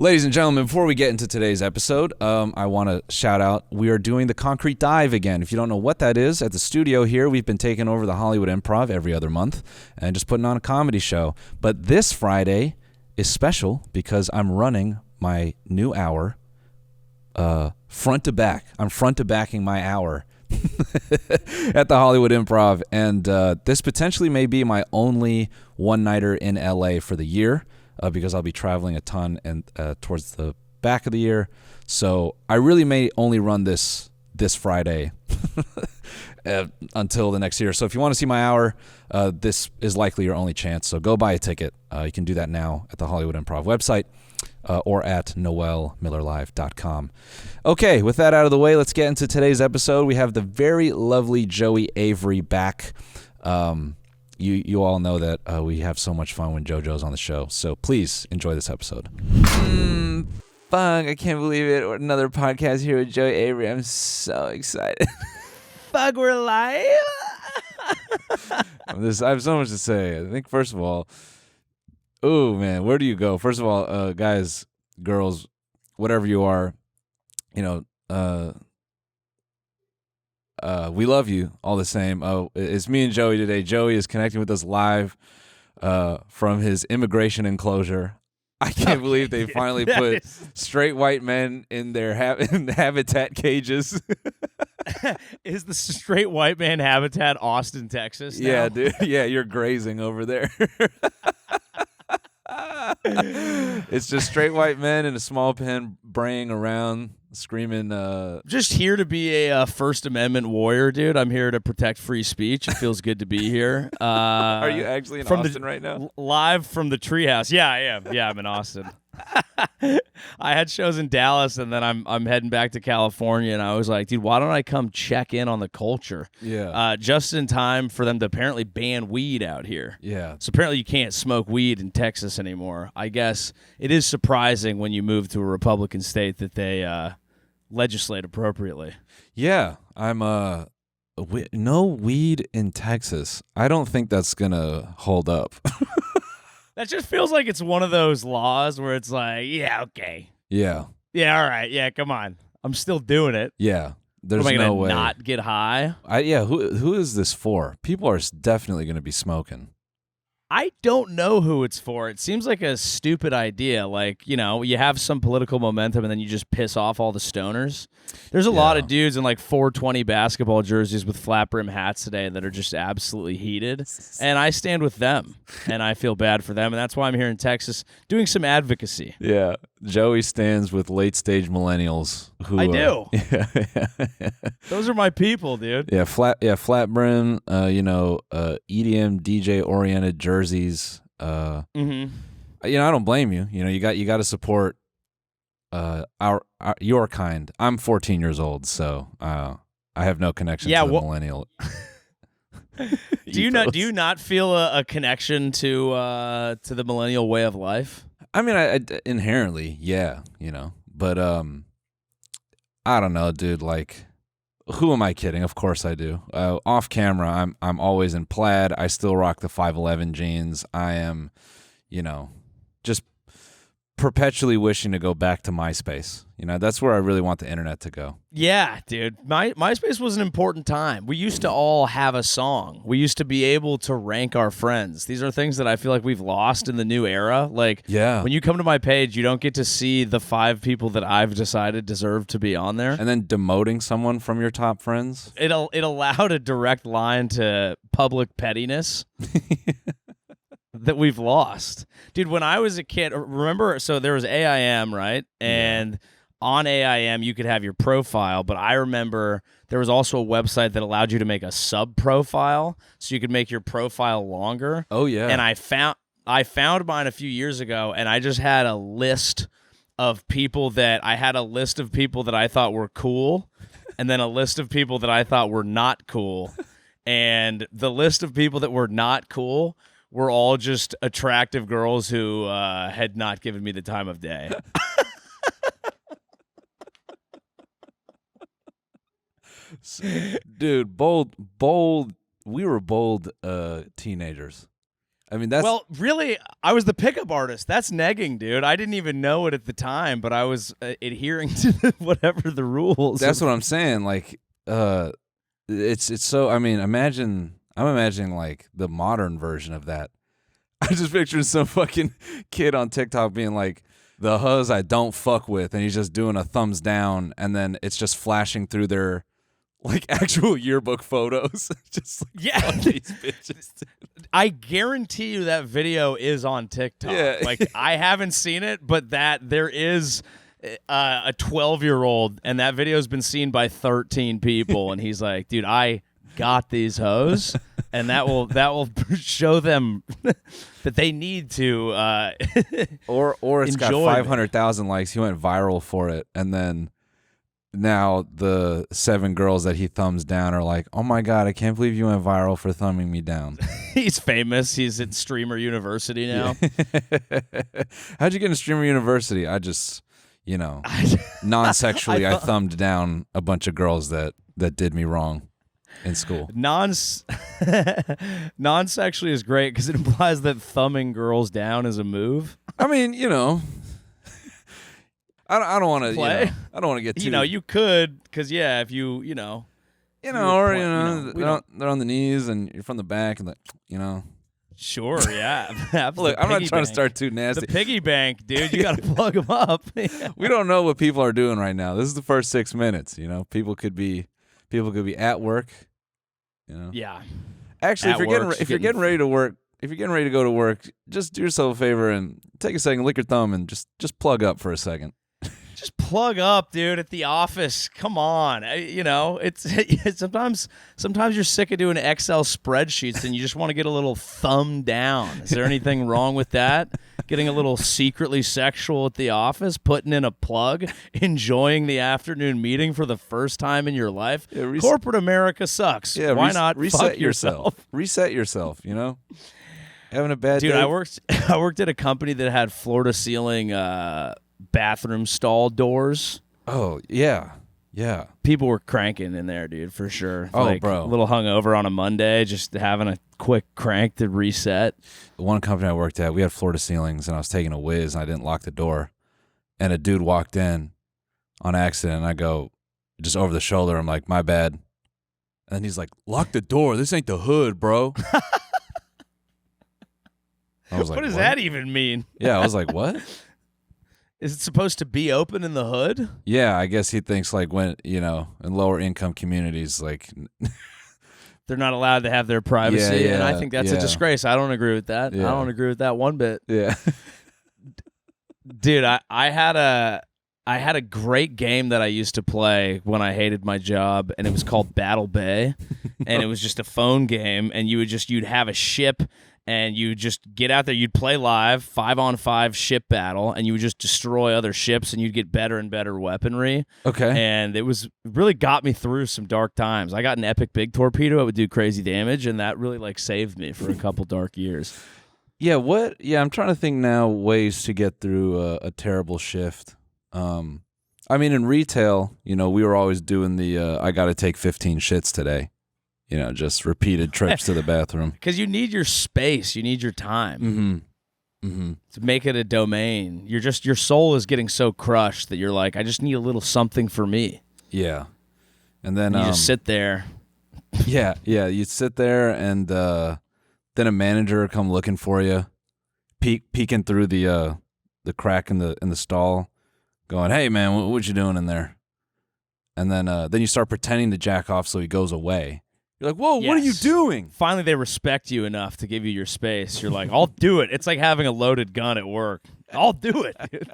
Ladies and gentlemen, before we get into today's episode, I want to shout out, we are doing the Concrete Dive again. If you don't know what that is, at the studio here, we've been taking over the Hollywood Improv every other month and just putting on a comedy show. But this Friday is special because I'm running my new hour front to back. I'm front to backing my hour at the Hollywood Improv. And this potentially may be my only one-nighter in LA for the year. Because I'll be traveling a ton and towards the back of the year. So I really may only run this Friday until the next year. So if you want to see my hour, this is likely your only chance. So go buy a ticket. You can do that now at the Hollywood Improv website or at noelmillerlive.com. Okay, with that out of the way, let's get into today's episode. We have the very lovely Joey Avery back. You all know that we have so much fun when JoJo's on the show, so please enjoy this episode. Fuck, I can't believe it. Another podcast here with Joey Avery. I'm so excited. Fuck, we're live? I have so much to say. I think, first of all, oh, man, where do you go? First of all, guys, girls, whatever you are, we love you all the same. It's me and Joey today. Joey is connecting with us live from his immigration enclosure. I can't believe they finally put straight white men in their habitat cages. Is the straight white man habitat Austin, Texas now? Yeah, dude. Yeah, you're grazing over there. It's just straight white men in a small pen braying around, screaming. Just here to be a First Amendment warrior, dude. I'm here to protect free speech. It feels good to be here. Are you actually in Austin right now? Live from the treehouse. Yeah, I am. Yeah, I'm in Austin. I had shows in Dallas, and then I'm heading back to California, and I was like, dude, why don't I come check in on the culture? Yeah. Just in time for them to apparently ban weed out here. Yeah. So apparently you can't smoke weed in Texas anymore. I guess it is surprising when you move to a Republican state that they legislate appropriately. Yeah. I'm no weed in Texas. I don't think that's gonna hold up. That just feels like it's one of those laws where it's like, yeah, okay. Yeah. Yeah, all right. Yeah, come on. I'm still doing it. Yeah. There's Am I no gonna way. not get high? Who is this for? People are definitely going to be smoking. I don't know who it's for. It seems like a stupid idea. Like, you have some political momentum and then you just piss off all the stoners. There's a lot of dudes in like 420 basketball jerseys with flat brim hats today that are just absolutely heated. And I stand with them and I feel bad for them. And that's why I'm here in Texas doing some advocacy. Yeah. Joey stands with late stage millennials who I do. Yeah. Those are my people, dude. Yeah, flat brim, EDM DJ oriented jerseys. I don't blame you. You got to support your kind. I'm 14 years old, so I have no connection to the millennial. Do you not feel a connection to the millennial way of life? I mean, I inherently, yeah, but I don't know, dude. Like, who am I kidding? Of course I do. Off camera, I'm always in plaid. I still rock the 511 jeans. I am, just perpetually wishing to go back to MySpace. That's where I really want the internet to go. Yeah, dude. MySpace was an important time. We used to all have a song. We used to be able to rank our friends. These are things that I feel like we've lost in the new era. Like, when you come to my page, you don't get to see the 5 people that I've decided deserve to be on there. And then demoting someone from your top friends. It allowed a direct line to public pettiness. That we've lost. Dude, when I was a kid, remember, so there was AIM, right? And on AIM, you could have your profile, but I remember there was also a website that allowed you to make a sub-profile, so you could make your profile longer. Oh, yeah. And I found mine a few years ago, and I just had a list of people that I thought were cool, and then a list of people that I thought were not cool. And the list of people that were not cool were all just attractive girls who had not given me the time of day. Dude, bold. We were bold teenagers. I mean, that's Well, really, I was the pickup artist. That's negging, dude. I didn't even know it at the time, but I was adhering to whatever the rules. that's what I'm saying. Like, it's so. I mean, I'm imagining like the modern version of that. I just picturing some fucking kid on TikTok being like, the huzz I don't fuck with, and he's just doing a thumbs down, and then it's just flashing through their like actual yearbook photos. Just like, Yeah. fuck these bitches. I guarantee you that video is on TikTok. Yeah. Like, I haven't seen it, but that there is a 12-year-old, and that video's been seen by 13 people, and he's like, dude, I got these hoes, and that will show them that they need to or it's got enjoy 500,000 likes. He went viral for it, and then now the 7 girls that he thumbs down are like, oh my god, I can't believe you went viral for thumbing me down. He's famous. He's at Streamer University now. How'd you get into Streamer University? I just, non-sexually, I thumbed down a bunch of girls that did me wrong in school. Non-sexually is great because it implies that thumbing girls down is a move. I mean, I don't want to Play? I don't want to get too. You could, because if you they're on the knees and you're from the back and Sure, yeah. Look, I'm not trying to start too nasty. The piggy bank, dude. You got to plug them up. We don't know what people are doing right now. This is the first 6 minutes. People could be at work. Yeah. Actually, if you're getting ready to work, if you're getting ready to go to work, just do yourself a favor and take a second, lick your thumb, and just plug up for a second. Just plug up, dude, at the office. Come on. It's sometimes you're sick of doing Excel spreadsheets and you just want to get a little thumb down. Is there anything wrong with that? Getting a little secretly sexual at the office, putting in a plug, enjoying the afternoon meeting for the first time in your life. Yeah, Corporate America sucks. Yeah, why not reset fuck yourself? Reset yourself, Having a bad Dude, day. I worked at a company that had floor to ceiling bathroom stall doors. Oh, yeah. Yeah. People were cranking in there, dude, for sure. Oh, bro. A little hungover on a Monday, just having a quick crank to reset. The one company I worked at, we had floor to ceilings, and I was taking a whiz, and I didn't lock the door. And a dude walked in on accident, and I go, just over the shoulder, I'm like, my bad. And then he's like, lock the door. This ain't the hood, bro. I was like, what does that even mean? Yeah, I was like, what? Is it supposed to be open in the hood? Yeah, I guess he thinks like when, in lower income communities, like they're not allowed to have their privacy, and I think that's a yeah. disgrace. I don't agree with that. Yeah. I don't agree with that one bit. Yeah. Dude, I had a great game that I used to play when I hated my job, and it was called Battle Bay, and it was just a phone game, and you'd have a ship, and you just get out there, you'd play live, 5-on-5 ship battle, and you would just destroy other ships, and you'd get better and better weaponry. Okay. And it really got me through some dark times. I got an epic big torpedo. It would do crazy damage, and that really saved me for a couple dark years. Yeah, I'm trying to think now ways to get through a terrible shift. I mean, in retail, we were always doing the I got to take 15 shits today. Just repeated trips to the bathroom. Because you need your space. You need your time. Mm-hmm. Mm-hmm. To make it a domain. Your soul is getting so crushed that you're like, I just need a little something for me. Yeah. And then you just sit there. Yeah. You sit there, and then a manager will come looking for you, peeking through the crack in the stall, going, "Hey man, what you doing in there?" And then you start pretending to jack off so he goes away. You're like, whoa, What are you doing? Finally, they respect you enough to give you your space. You're like, I'll do it. It's like having a loaded gun at work. I'll do it, dude.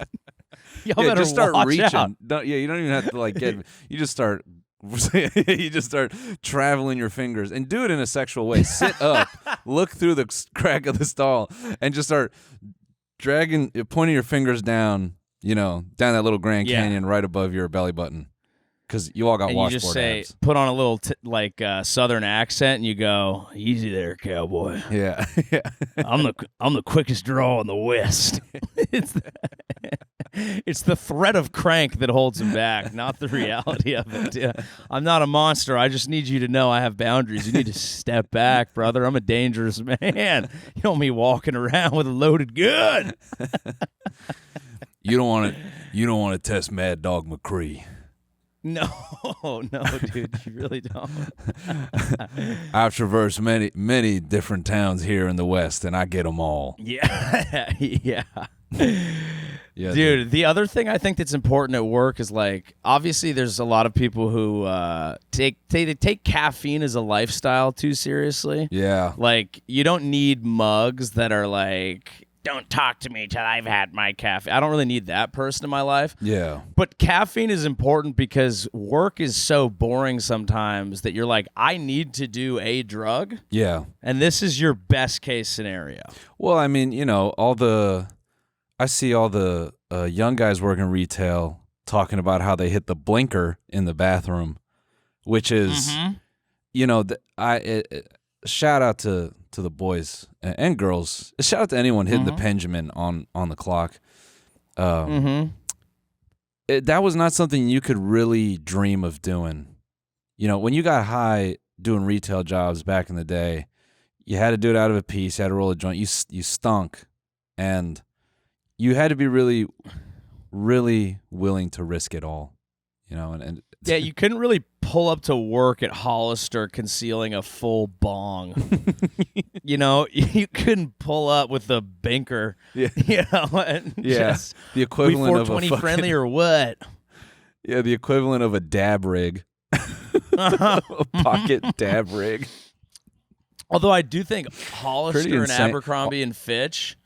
Y'all better just start watch reaching. out. You don't even have to get. You just start. You just start traveling your fingers and do it in a sexual way. Sit up, look through the crack of the stall, and just start pointing your fingers down. Down that little Grand Canyon right above your belly button. Because you all got washboard you just say, abs. put on a little southern accent, and you go, "Easy there, cowboy." Yeah, I'm the quickest draw in the West. It's the threat of crank that holds him back, not the reality of it. Yeah. I'm not a monster. I just need you to know I have boundaries. You need to step back, brother. I'm a dangerous man. You don't want me walking around with a loaded gun. You don't want to. You don't want to test Mad Dog McCree. No, dude, you really don't. I've traversed many different towns here in the West, and I get them all. Yeah, yeah. Yeah, dude, the other thing I think that's important at work is like, obviously there's a lot of people who take caffeine as a lifestyle too seriously. Yeah. Like, you don't need mugs that are like, don't talk to me till I've had my caffeine. I don't really need that person in my life. Yeah. But caffeine is important because work is so boring sometimes that you're like, I need to do a drug. Yeah. And this is your best case scenario. Well, I mean, I see all the young guys working retail talking about how they hit the blinker in the bathroom, which is, shout out to the boys and girls. Shout out to anyone hitting the Benjamin on the clock. That was not something you could really dream of doing. When you got high doing retail jobs back in the day, you had to do it out of a piece. You had to roll a joint. You stunk, and you had to be really, really willing to risk it all. And yeah, you couldn't really pull up to work at Hollister concealing a full bong. You couldn't pull up with the banker. Yeah. And yeah. just, The equivalent we of 420 friendly or what? Yeah, the equivalent of a dab rig. A pocket dab rig. Although I do think Hollister and Abercrombie and Fitch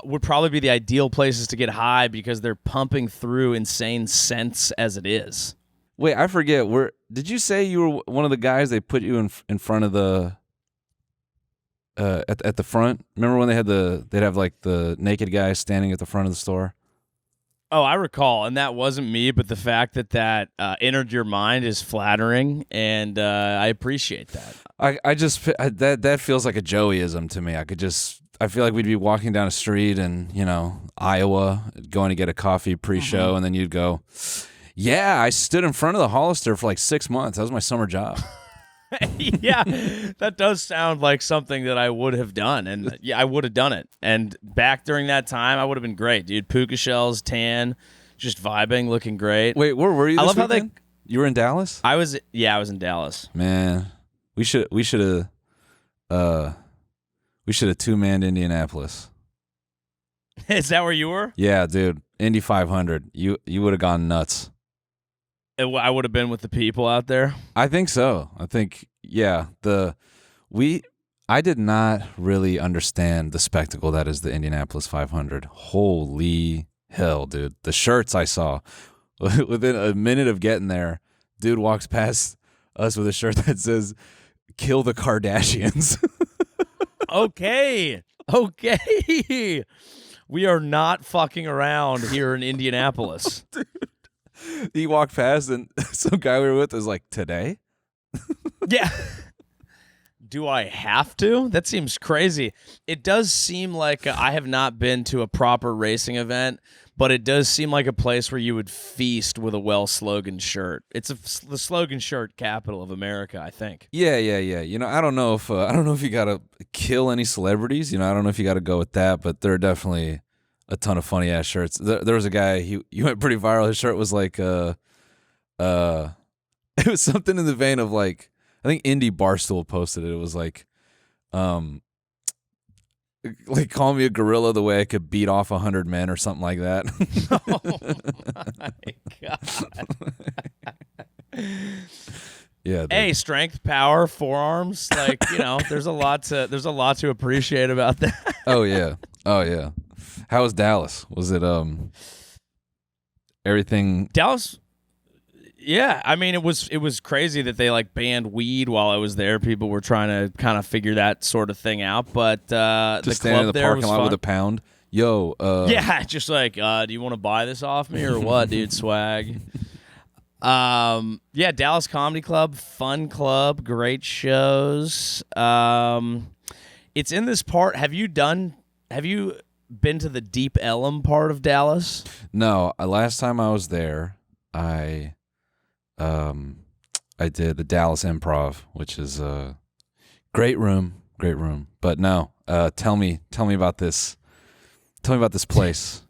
would probably be the ideal places to get high because they're pumping through insane scents as it is. Wait, I forget. Did you say you were one of the guys they put you in front of the at the front? Remember when they'd have like the naked guy standing at the front of the store? Oh, I recall, and that wasn't me, but the fact that entered your mind is flattering, and I appreciate that. That feels like a Joeyism to me. I feel like we'd be walking down a street in, Iowa, going to get a coffee pre-show, and then you'd go, yeah, I stood in front of the Hollister for like 6 months. That was my summer job. Yeah, that does sound like something that I would have done, and yeah, I would have done it. And back during that time, I would have been great, dude. Puka shells, tan, just vibing, looking great. Wait, where were you this weekend? How you were in Dallas? I was in Dallas. Man, we should have two-manned Indianapolis. Is that where you were? Yeah, dude. Indy 500. You would have gone nuts. I would have been with the people out there. I think so. I think, yeah. I did not really understand the spectacle that is the Indianapolis 500. Holy hell, dude. The shirts I saw. Within a minute of getting there, dude walks past us with a shirt that says, "Kill the Kardashians." Okay. We are not fucking around here in Indianapolis. Dude. He walked past and some guy we were with was like, "Today?" Yeah. Do I have to? That seems crazy. It does seem like I have not been to a proper racing event, but it does seem like a place where you would feast with a well-slogan shirt. It's the slogan shirt capital of America, I think. Yeah. I don't know if you gotta kill any celebrities. I don't know if you gotta go with that, but there are definitely a ton of funny ass shirts. There was a guy. He went pretty viral. His shirt was like it was something in the vein of like, I think Indy Barstool posted it. It was like call me a gorilla the way I could beat off 100 men or something like that. Oh my god. Yeah. Dude. Hey, strength, power, forearms, there's a lot to appreciate about that. Oh yeah. How was Dallas? Was it everything? Dallas. Yeah, I mean it was crazy that they like banned weed while I was there. People were trying to kind of figure that sort of thing out, but just the standing club in the there parking was lot fun. with a pound. Yo, yeah, just like, do you want to buy this off me or what, dude? Swag. Yeah, Dallas Comedy Club, fun club, great shows. It's in this part. Have you been to the Deep Ellum part of Dallas? No, last time I was there, I did the Dallas Improv, which is a great room. But no, tell me about this. Tell me about this place.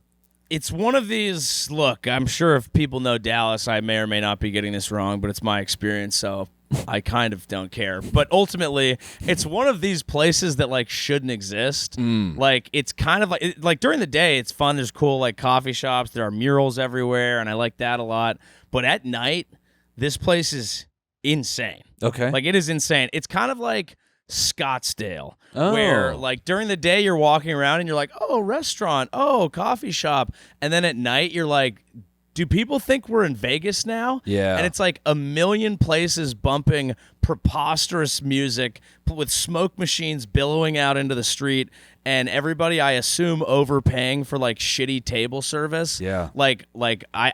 It's one of these, look, I'm sure if people know Dallas, I may or may not be getting this wrong, but it's my experience, so I kind of don't care. But ultimately, it's one of these places that, like, shouldn't exist. Like, it's kind of like during the day, it's fun. There's cool, like, coffee shops. There are murals everywhere, and I like that a lot. But at night, this place is insane. Okay. Like, it is insane. It's kind of like Scottsdale, where like during the day you're walking around and you're like, oh, restaurant, oh, coffee shop, and then at night you're like, do people think we're in Vegas now? Yeah. And it's like a million places bumping preposterous music with smoke machines billowing out into the street, and everybody, I assume, overpaying for like shitty table service. Yeah. Like I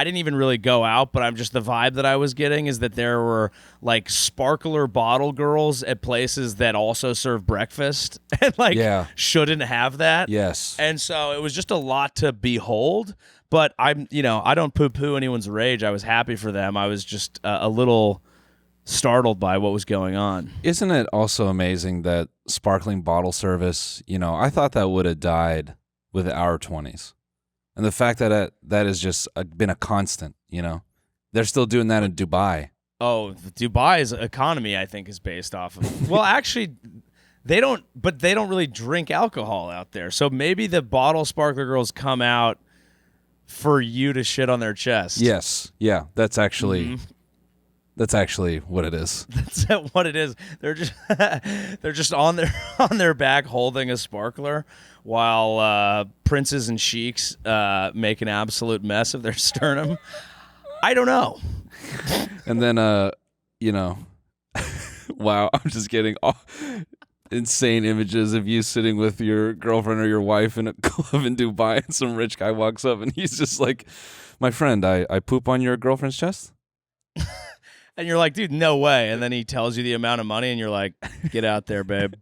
didn't even really go out, but I'm just, the vibe that I was getting is that there were like sparkler bottle girls at places that also serve breakfast and like shouldn't have that. Yes. And so it was just a lot to behold. But I don't poo-poo anyone's rage. I was happy for them. I was just a little startled by what was going on. Isn't it also amazing that sparkling bottle service, I thought that would have died with our 20s. And the fact that that has just been a constant, They're still doing that in Dubai. Oh, Dubai's economy, I think, is based off of... Well, actually, they don't really drink alcohol out there. So maybe the bottle sparkler girls come out for you to shit on their chest. Yes. Yeah, that's actually... That's actually what it is. That's what it is. They're just on their back holding a sparkler while princes and sheiks make an absolute mess of their sternum. I don't know. And then wow, I'm just getting insane images of you sitting with your girlfriend or your wife in a club in Dubai, and some rich guy walks up and he's just like, "My friend, I poop on your girlfriend's chest?" And you're like, dude, no way. And then he tells you the amount of money, and you're like, get out there, babe.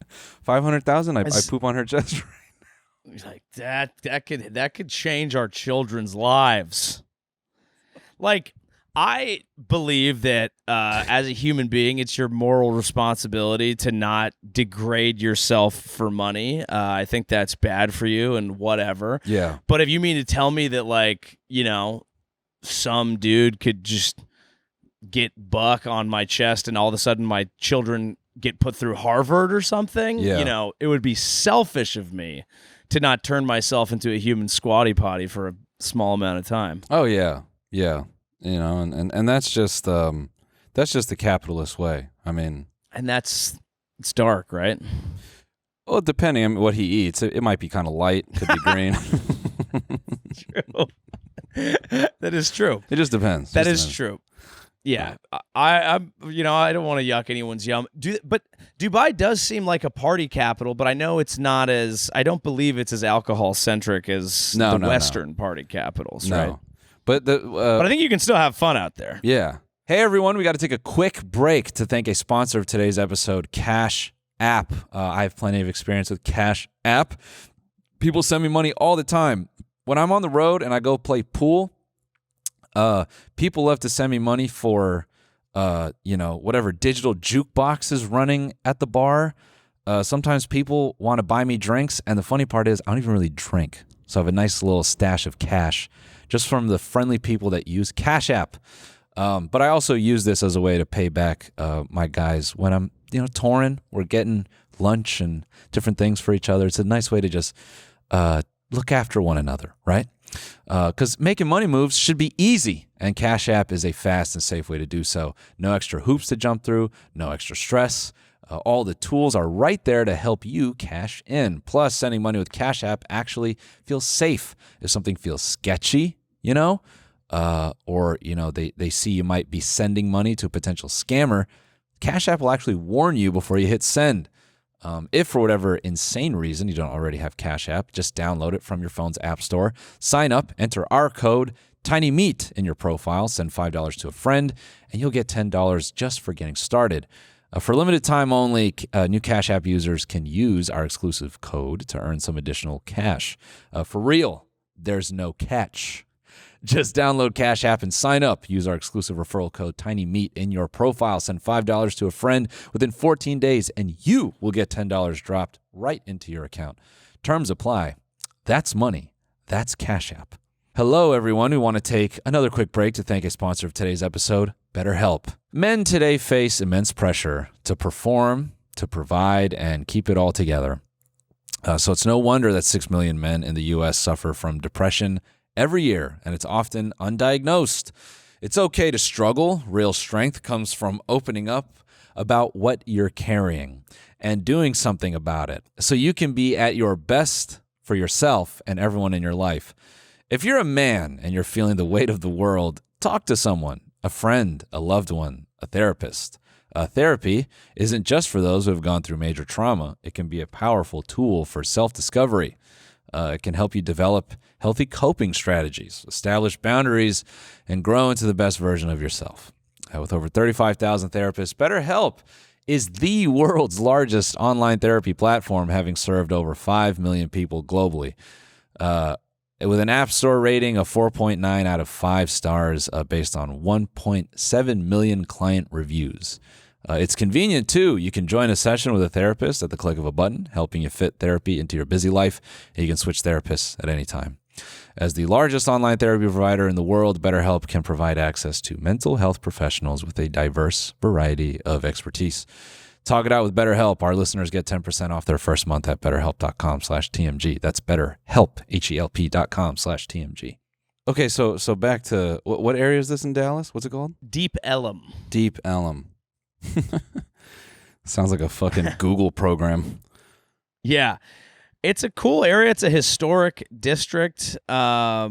500,000. I poop on her chest right now. He's like, that could change our children's lives. Like, I believe that as a human being, it's your moral responsibility to not degrade yourself for money. I think that's bad for you and whatever. Yeah. But if you mean to tell me that, like, some dude could just get buck on my chest and all of a sudden my children get put through Harvard or something, it would be selfish of me to not turn myself into a human squatty potty for a small amount of time. Oh yeah. Yeah. And that's just the capitalist way. I mean, and it's dark, right? Well, depending on what he eats, it might be kind of light, could be green. True. That is true. It just depends. That is true. Yeah, I don't want to yuck anyone's yum. But Dubai does seem like a party capital, but I know it's not as, I don't believe it's as alcohol centric as the Western party capitals, right? But I think you can still have fun out there. Yeah. Hey everyone, we got to take a quick break to thank a sponsor of today's episode, Cashapp. I have plenty of experience with Cashapp. People send me money all the time. When I'm on the road and I go play pool, people love to send me money for, whatever digital jukebox is running at the bar. Sometimes people want to buy me drinks, and the funny part is I don't even really drink. So I have a nice little stash of cash just from the friendly people that use Cashapp. But I also use this as a way to pay back my guys when I'm, touring. We're getting lunch and different things for each other. It's a nice way to just look after one another, right? Because making money moves should be easy, and Cashapp is a fast and safe way to do so. No extra hoops to jump through, no extra stress. All the tools are right there to help you cash in. Plus, sending money with Cashapp actually feels safe. If something feels sketchy, or they see you might be sending money to a potential scammer, Cashapp will actually warn you before you hit send. If for whatever insane reason you don't already have Cashapp, just download it from your phone's app store. Sign up, enter our code TINYMEAT in your profile, send $5 to a friend, and you'll get $10 just for getting started. For limited time only, new Cash App users can use our exclusive code to earn some additional cash. For real, there's no catch. Just download Cash App and sign up. Use our exclusive referral code TINYMEAT in your profile. Send $5 to a friend within 14 days, and you will get $10 dropped right into your account. Terms apply. That's money. That's Cash App. Hello, everyone. We want to take another quick break to thank a sponsor of today's episode, BetterHelp. Men today face immense pressure to perform, to provide, and keep it all together. So it's no wonder that 6 million men in the U.S. suffer from depression every year, and it's often undiagnosed. It's okay to struggle. Real strength comes from opening up about what you're carrying and doing something about it so you can be at your best for yourself and everyone in your life. If you're a man and you're feeling the weight of the world, talk to someone, a friend, a loved one, a therapist. Therapy isn't just for those who have gone through major trauma. It can be a powerful tool for self-discovery. It can help you develop healthy coping strategies, establish boundaries, and grow into the best version of yourself. With over 35,000 therapists, BetterHelp is the world's largest online therapy platform, having served over 5 million people globally. With an App Store rating of 4.9 out of 5 stars based on 1.7 million client reviews. It's convenient, too. You can join a session with a therapist at the click of a button, helping you fit therapy into your busy life. And you can switch therapists at any time. As the largest online therapy provider in the world, BetterHelp can provide access to mental health professionals with a diverse variety of expertise. Talk it out with BetterHelp. Our listeners get 10% off their first month at betterhelp.com/TMG. That's BetterHelp, HELP.com/TMG. Okay, so back to, what area is this in Dallas? What's it called? Deep Ellum. Deep Ellum. Sounds like a fucking Google program. Yeah. It's a cool area. It's a historic district, but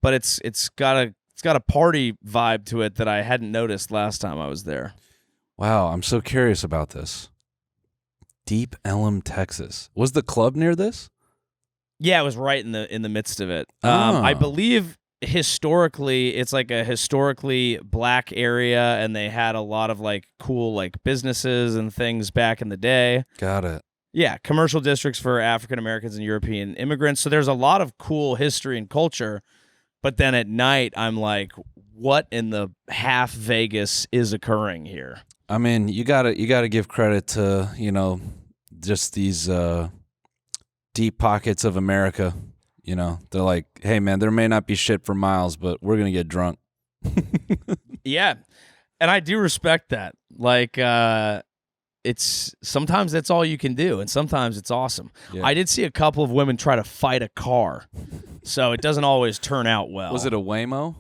it's got a party vibe to it that I hadn't noticed last time I was there. Wow, I'm so curious about this. Deep Ellum, Texas. Was the club near this? Yeah, it was right in the midst of it. I believe historically it's like a historically black area, and they had a lot of like cool like businesses and things back in the day. Got it. Yeah, commercial districts for African Americans and European immigrants. So there's a lot of cool history and culture. But then at night, I'm like, what in the half Vegas is occurring here? I mean, you gotta give credit to, just these deep pockets of America. They're like, hey man, there may not be shit for miles, but we're gonna get drunk. Yeah, and I do respect that. Like, it's sometimes that's all you can do, and sometimes it's awesome. Yeah. I did see a couple of women try to fight a car, so it doesn't always turn out well. Was it a Waymo?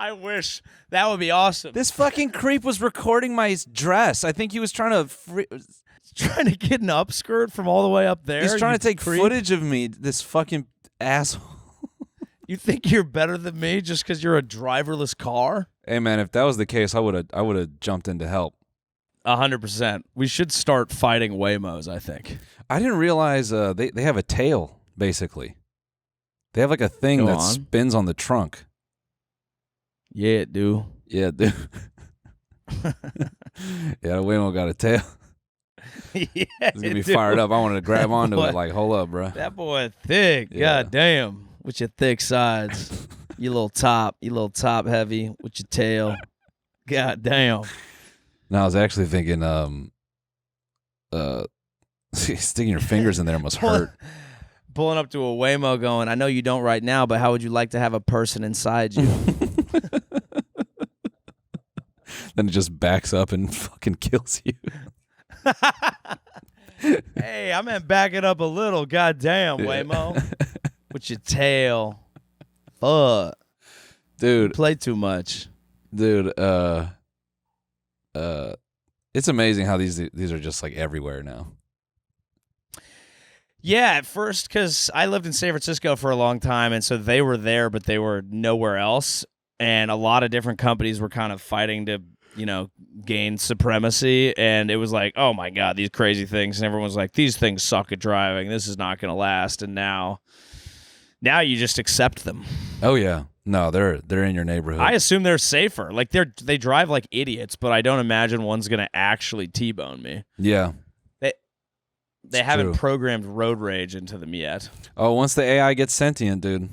I wish. That would be awesome. This fucking creep was recording my dress. I think he was trying to get an upskirt from all the way up there. He's trying to take footage of me, this fucking asshole. You think you're better than me just because you're a driverless car? Hey man, if that was the case, I would have jumped in to help. 100%. We should start fighting Waymos, I think. I didn't realize they have a tail, basically. They have like a thing that spins on the trunk. Yeah, it do. Yeah, dude. Yeah, the Waymo got a tail. Yeah, it's gonna be fired up. I wanted to grab onto it. Like, hold up, bro. That boy thick. Yeah. God damn, with your thick sides, you little top heavy with your tail. God damn. No, I was actually thinking, sticking your fingers in there must hurt. Pulling up to a Waymo, going, I know you don't right now, but how would you like to have a person inside you? Then it just backs up and fucking kills you. Hey, I meant back it up a little. Goddamn, Waymo. With your tail. Fuck. Dude. You play too much. Dude, it's amazing how these are just like everywhere now. Yeah, at first, because I lived in San Francisco for a long time, and so they were there, but they were nowhere else. And a lot of different companies were kind of fighting to, gain supremacy. And it was like, oh my God, these crazy things. And everyone was like, these things suck at driving. This is not going to last. And now Now you just accept them. Oh yeah, no, they're in your neighborhood. I assume they're safer. Like they drive like idiots, but I don't imagine one's gonna actually T-bone me. Yeah, They haven't true. programmed road rage into them yet. Oh, once the AI gets sentient, dude,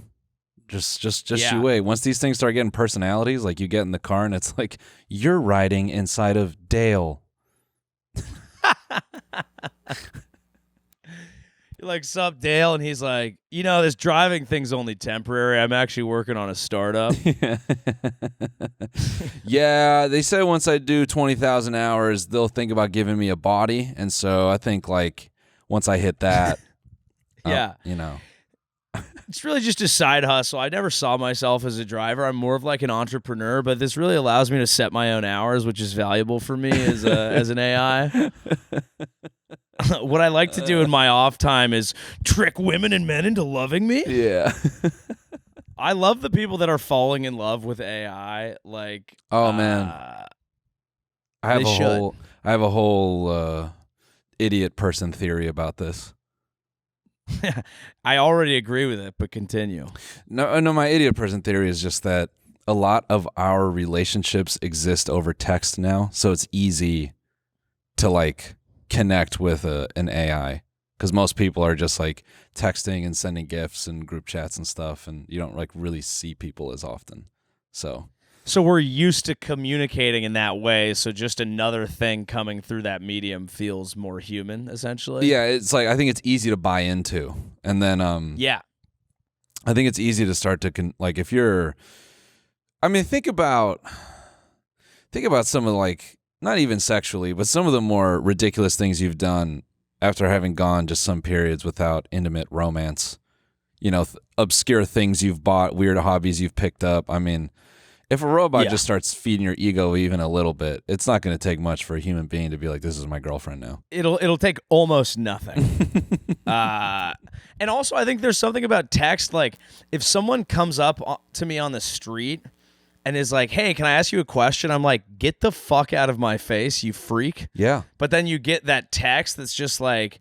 just Yeah. you wait. Once these things start getting personalities, like you get in the car and it's like you're riding inside of Dale. You're like, sup, Dale? And he's like, this driving thing's only temporary. I'm actually working on a startup. Yeah, they said once I do 20,000 hours, they'll think about giving me a body, and so I think like once I hit that, Yeah. It's really just a side hustle. I never saw myself as a driver. I'm more of like an entrepreneur, but this really allows me to set my own hours, which is valuable for me as an AI. What I like to do in my off time is trick women and men into loving me. Yeah. I love the people that are falling in love with AI. Like, oh man, I have a whole idiot person theory about this. I already agree with it, but continue. No, my idiot person theory is just that a lot of our relationships exist over text now, so it's easy to like connect with an AI because most people are just like texting and sending gifs and group chats and stuff, and you don't like really see people as often. So we're used to communicating in that way, so just another thing coming through that medium feels more human, essentially. yeah, it's like I think it's easy to buy into, and then Yeah. I think it's easy to start to like if you're, I mean, think about some of like not even sexually, but some of the more ridiculous things you've done after having gone just some periods without intimate romance. Obscure things you've bought, weird hobbies you've picked up. I mean, if a robot just starts feeding your ego even a little bit, it's not going to take much for a human being to be like, this is my girlfriend now. It'll take almost nothing. And also, I think there's something about text. Like, if someone comes up to me on the street and is like, hey, can I ask you a question? I'm like, get the fuck out of my face, you freak. Yeah. But then you get that text that's just like,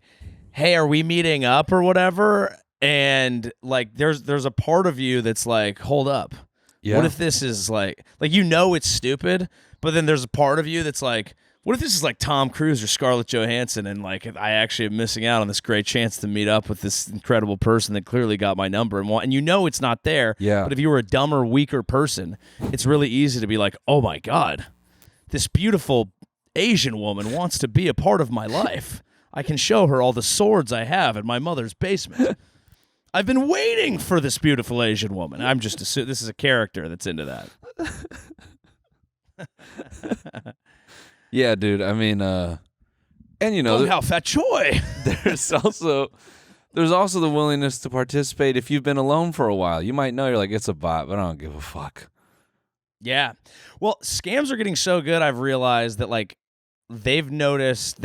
hey, are we meeting up or whatever? And like, there's a part of you that's like, hold up. Yeah. What if this is like it's stupid, but then there's a part of you that's like, what if this is like Tom Cruise or Scarlett Johansson, and like I actually am missing out on this great chance to meet up with this incredible person that clearly got my number and it's not there. Yeah. But if you were a dumber, weaker person, it's really easy to be like, oh my God, this beautiful Asian woman wants to be a part of my life. I can show her all the swords I have in my mother's basement. I've been waiting for this beautiful Asian woman. I'm just assuming this is a character that's into that. Yeah, dude. I mean, and how fat choy. there's also the willingness to participate if you've been alone for a while. You might know you're like, it's a bot, but I don't give a fuck. Yeah. Well, scams are getting so good, I've realized that like they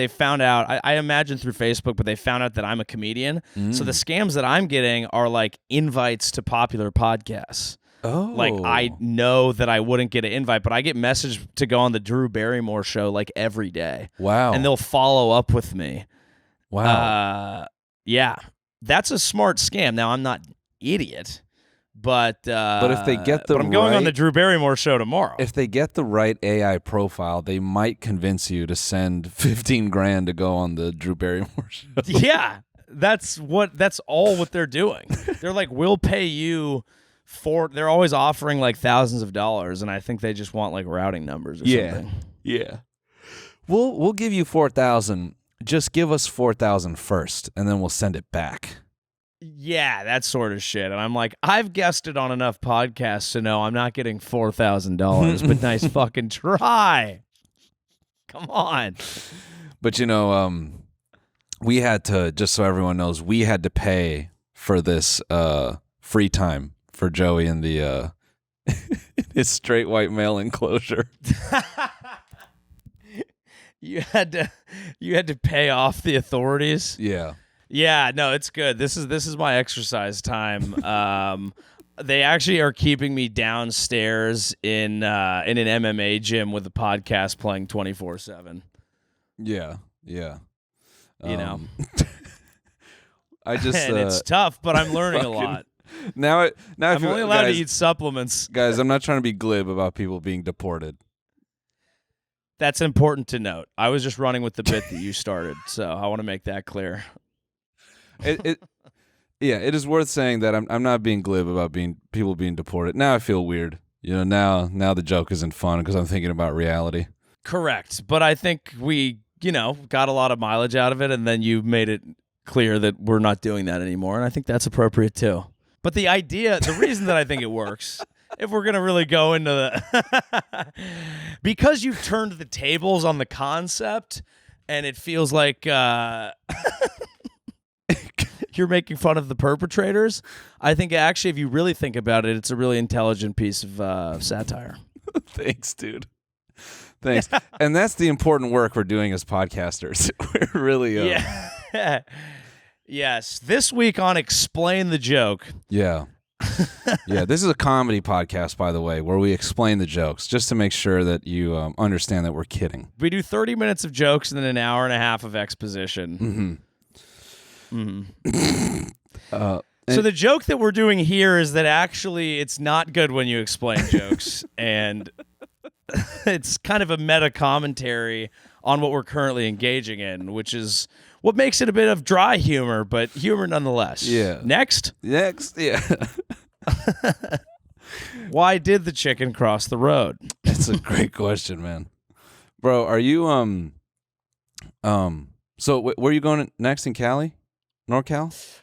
found out, I imagine through Facebook, but they found out that I'm a comedian. So the scams that I'm getting are like invites to popular podcasts. Oh. Like, I know that I wouldn't get an invite, but I get messaged to go on the Drew Barrymore show like every day. Wow. And they'll follow up with me. Wow. Yeah. That's a smart scam. Now, I'm not an idiot, but if they get I'm going on the Drew Barrymore show tomorrow. If they get the right AI profile, they might convince you to send $15,000 to go on the Drew Barrymore show. Yeah. That's all what they're doing. They're like, we'll pay you they're always offering like thousands of dollars, and I think they just want like routing numbers or something. Yeah. We'll give you 4,000. Just give us 4,000 first, and then we'll send it back. Yeah, that sort of shit. And I'm like, I've guessed it on enough podcasts to know I'm not getting $4,000, but nice fucking try. Come on. But we had to, just so everyone knows, we had to pay for this free time for Joey in the his straight white male enclosure. You had to pay off the authorities. Yeah. Yeah, no, it's good. This is my exercise time. They actually are keeping me downstairs in an MMA gym with a podcast playing 24/7. Yeah. Yeah. You know. I just and it's tough, but I'm learning a lot. Now I'm only allowed to eat supplements. Guys, I'm not trying to be glib about people being deported. That's important to note. I was just running with the bit that you started, so I want to make that clear. It is worth saying that I'm not being glib about people being deported. Now I feel weird. Now the joke isn't fun because I'm thinking about reality. Correct, but I think we, got a lot of mileage out of it, and then you made it clear that we're not doing that anymore, and I think that's appropriate too. But the reason that I think it works, if we're gonna really go into the, because you've turned the tables on the concept, and it feels like you're making fun of the perpetrators. I think actually, if you really think about it, it's a really intelligent piece of satire. Thanks, dude. Thanks. And that's the important work we're doing as podcasters. We're really Yes. This week on Explain the Joke. Yeah. Yeah, this is a comedy podcast, by the way, where we explain the jokes just to make sure that you understand that we're kidding. We do 30 minutes of jokes and then an hour and a half of exposition. So the joke that we're doing here is that actually it's not good when you explain jokes, and it's kind of a meta commentary on what we're currently engaging in, which is what makes it a bit of dry humor, but humor nonetheless. Yeah. Next, yeah. Why did the chicken cross the road? That's a great question, man. Bro, are you so where are you going next in Cali? NorCal?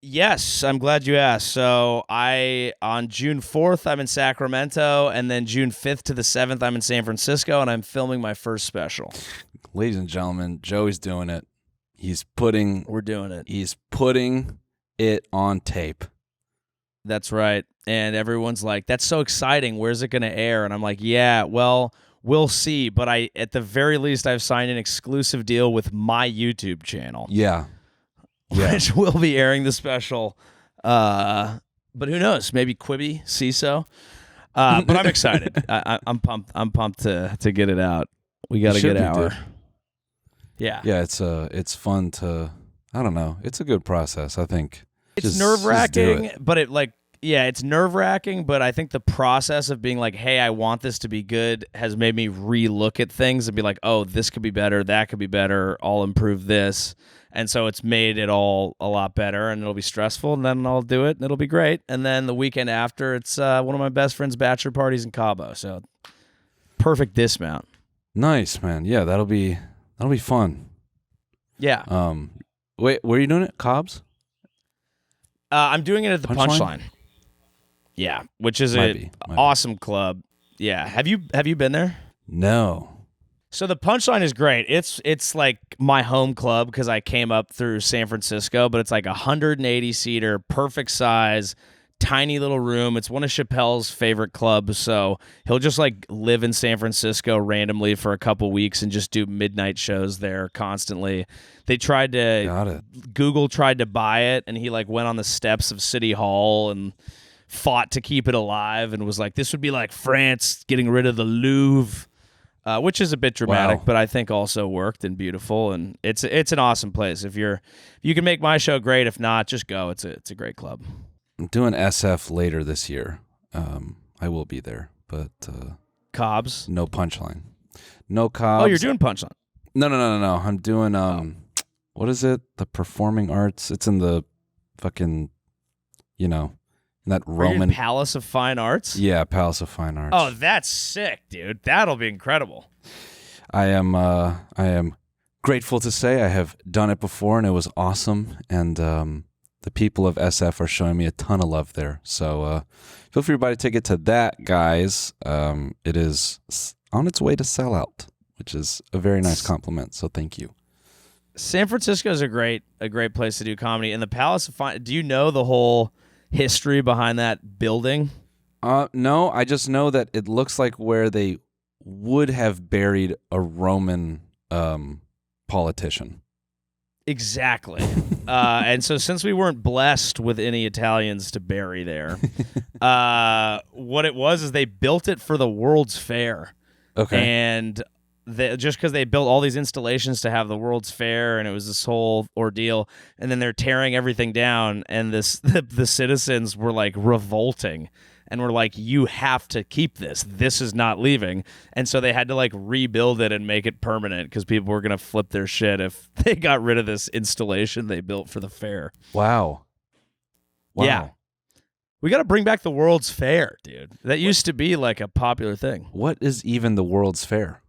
Yes, I'm glad you asked. So on June 4th, I'm in Sacramento, and then June 5th to the 7th, I'm in San Francisco, and I'm filming my first special. Ladies and gentlemen, Joey's doing it. We're doing it. He's putting it on tape. That's right. And everyone's like, that's so exciting. Where's it going to air? And I'm like, yeah, well, we'll see. But at the very least, I've signed an exclusive deal with my YouTube channel. Yeah. Which will be airing the special. But who knows? Maybe Quibi, CISO. But I'm excited. I'm pumped. I'm pumped to get it out. We got to get our. Yeah. Yeah, it's fun to, I don't know. It's a good process, I think. It's nerve-wracking, but it's nerve-wracking, but I think the process of being like, hey, I want this to be good has made me re-look at things and be like, oh, this could be better, that could be better, I'll improve this. And so it's made it all a lot better, and it'll be stressful, and then I'll do it, and it'll be great. And then the weekend after, it's one of my best friend's bachelor parties in Cabo, so perfect dismount. Nice, man. Yeah, that'll be fun. Yeah. Wait, where are you doing it? Cobb's? I'm doing it at the Punchline. Yeah, which is an awesome club. Yeah. Have you been there? No. So the Punchline is great. It's like my home club because I came up through San Francisco, but it's like 180-seater, perfect size, tiny little room. It's one of Chappelle's favorite clubs, so he'll just like live in San Francisco randomly for a couple weeks and just do midnight shows there constantly. Google tried to buy it, and he like went on the steps of City Hall and fought to keep it alive and was like, this would be like France getting rid of the Louvre. Which is a bit dramatic, but I think also worked and beautiful, and it's an awesome place. If you can make my show great, if not, just go. It's a great club. I'm doing SF later this year. I will be there, but Cobb's? No Punchline. No Cobb's. Oh, you're doing Punchline? No. I'm doing what is it? The Performing Arts. It's in the fucking, that Roman Palace of Fine Arts. Yeah, Palace of Fine Arts. Oh, that's sick, dude. That'll be incredible. I am grateful to say I have done it before, and it was awesome. And the people of SF are showing me a ton of love there. So feel free to buy a ticket to that, guys. It is on its way to sell out, which is a very nice compliment. So thank you. San Francisco is a great place to do comedy. And the Palace of Fine. Do you know the whole history behind that building? No, I just know that it looks like where they would have buried a Roman politician. Exactly. And so since we weren't blessed with any Italians to bury there, what it was is they built it for the World's Fair. Okay. And just because they built all these installations to have the World's Fair, and it was this whole ordeal, and then they're tearing everything down, and the citizens were like revolting, and were like, you have to keep this. This is not leaving. And so they had to like rebuild it and make it permanent because people were going to flip their shit if they got rid of this installation they built for the fair. Wow. Yeah. We got to bring back the World's Fair, dude. That used to be like a popular thing. What is even the World's Fair?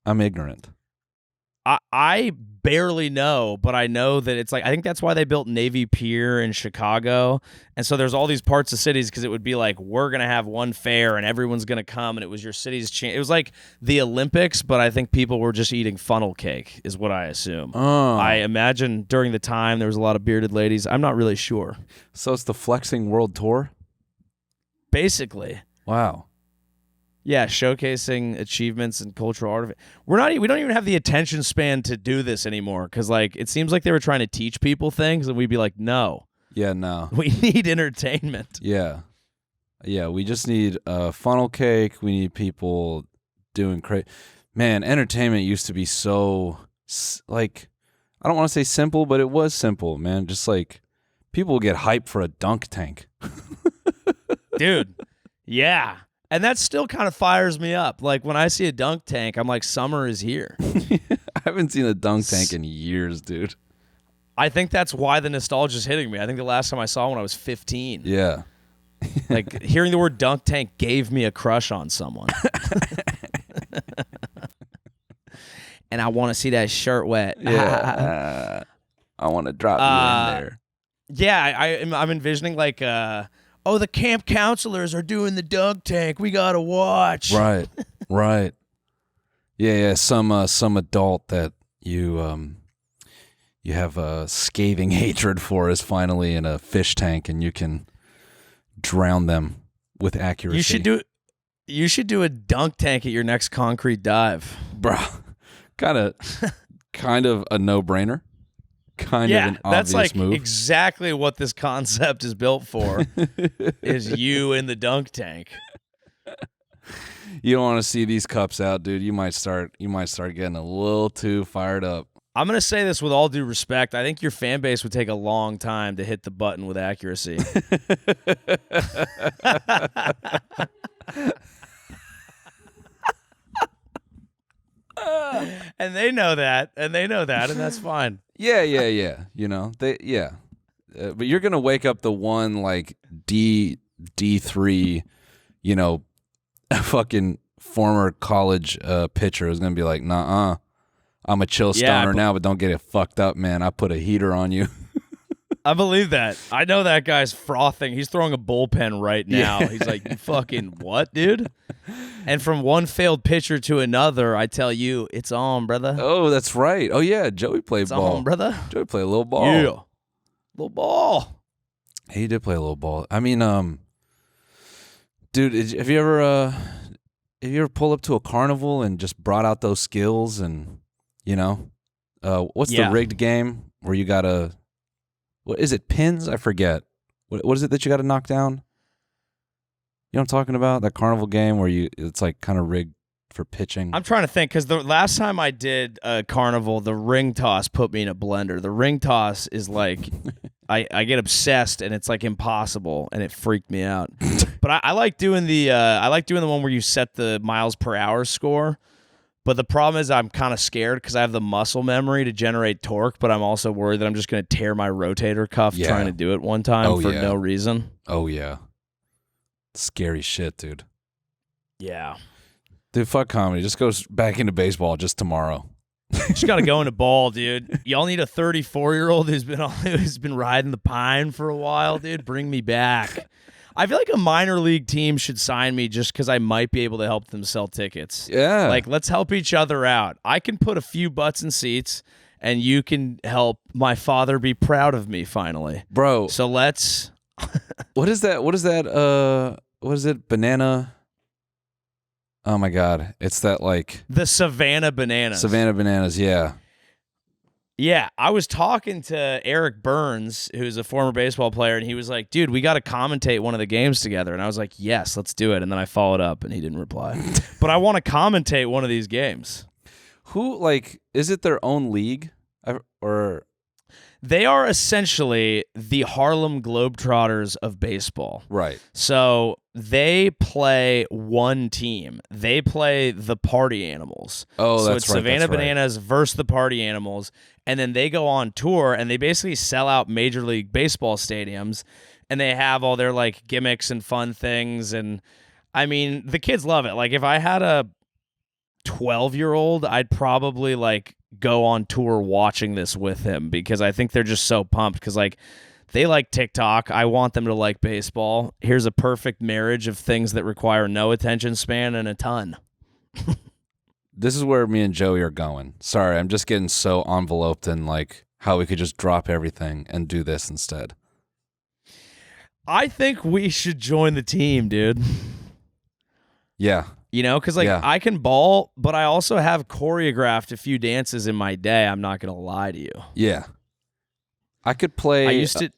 I'm ignorant. I barely know, but I know that it's like, I think that's why they built Navy Pier in Chicago. And so there's all these parts of cities because it would be like, we're going to have one fair and everyone's going to come, and it was your city's It was like the Olympics, but I think people were just eating funnel cake is what I assume. Oh. I imagine during the time there was a lot of bearded ladies. I'm not really sure. So it's the Flexing World Tour? Basically. Wow. Yeah, showcasing achievements and cultural art. We don't even have the attention span to do this anymore because like it seems like they were trying to teach people things, and we'd be like, no. Yeah, no. We need entertainment. Yeah. Yeah, we just need funnel cake. We need people doing crazy. Man, entertainment used to be so, like, I don't want to say simple, but it was simple, man. Just like people get hyped for a dunk tank. Dude, yeah. And that still kind of fires me up. Like when I see a dunk tank, I'm like, summer is here. I haven't seen a dunk tank in years, dude. I think that's why the nostalgia is hitting me. I think the last time I saw one, I was 15. Yeah. Like hearing the word dunk tank gave me a crush on someone. And I want to see that shirt wet. Yeah. I want to drop you in there. Yeah, I'm envisioning like, the camp counselors are doing the dunk tank. We gotta watch. Right, right. Yeah. Some adult that you have a scathing hatred for is finally in a fish tank, and you can drown them with accuracy. You should do a dunk tank at your next concrete dive, bro. kind of a no-brainer. Kind of an obvious that's like move. Exactly what this concept is built for. Is you in the dunk tank. You don't want to see these cups out, dude. You might start getting a little too fired up. I'm going to say this with all due respect. I think your fan base would take a long time to hit the button with accuracy. And they know that, and that's fine. Yeah. You know, but you're gonna wake up the one like D3, you know, fucking former college pitcher who's gonna be like, nah, I'm a chill stoner now, but don't get it fucked up, man. I put a heater on you. I believe that. I know that guy's frothing. He's throwing a bullpen right now. Yeah. He's like, you fucking what, dude? And from one failed pitcher to another, I tell you, it's on, brother. Oh, that's right. Oh, yeah. Joey played ball. It's on, brother. Joey played a little ball. Yeah. Little ball. He did play a little ball. I mean, dude, have you ever pulled up to a carnival and just brought out those skills and, you know, what's the rigged game where you got to, what is it, pins? I forget. What is it that you got to knock down? You know what I'm talking about? That carnival game where it's like kind of rigged for pitching. I'm trying to think because the last time I did a carnival, the ring toss put me in a blender. The ring toss is like, I get obsessed and it's like impossible and it freaked me out. But I like doing the one where you set the miles per hour score. But the problem is I'm kind of scared because I have the muscle memory to generate torque, but I'm also worried that I'm just going to tear my rotator cuff trying to do it one time for no reason. Oh, yeah. Scary shit, dude. Yeah. Dude, fuck comedy. Just go back into baseball just tomorrow. Just got to go into ball, dude. Y'all need a 34-year-old who's been riding the pine for a while, dude. Bring me back. I feel like a minor league team should sign me just because I might be able to help them sell tickets. Yeah. Like, let's help each other out. I can put a few butts in seats, and you can help my father be proud of me finally. Bro. So let's... What is that? What is it? Banana? Oh, my God. It's that, like... The Savannah Bananas. Savannah Bananas, yeah. Yeah, I was talking to Eric Burns, who's a former baseball player, and he was like, dude, we got to commentate one of the games together. And I was like, yes, let's do it. And then I followed up, and he didn't reply. But I want to commentate one of these games. Who, like, is it their own league? Or They are essentially the Harlem Globetrotters of baseball. right. So they play one team. They play the Party Animals. Oh, so that's it's right. Savannah that's right. Bananas versus the Party Animals. And then they go on tour and they basically sell out Major League Baseball stadiums. And they have all their like gimmicks and fun things. And I mean, the kids love it. Like if I had a 12-year-old, I'd probably like go on tour watching this with him because I think they're just so pumped because like they like TikTok. I want them to like baseball. Here's a perfect marriage of things that require no attention span and a ton. This is where me and Joey are going. Sorry, I'm just getting so enveloped in like how we could just drop everything and do this instead. I think we should join the team, dude. Yeah. You know, because like I can ball, but I also have choreographed a few dances in my day. I'm not gonna lie to you. Yeah. I could play. I used to.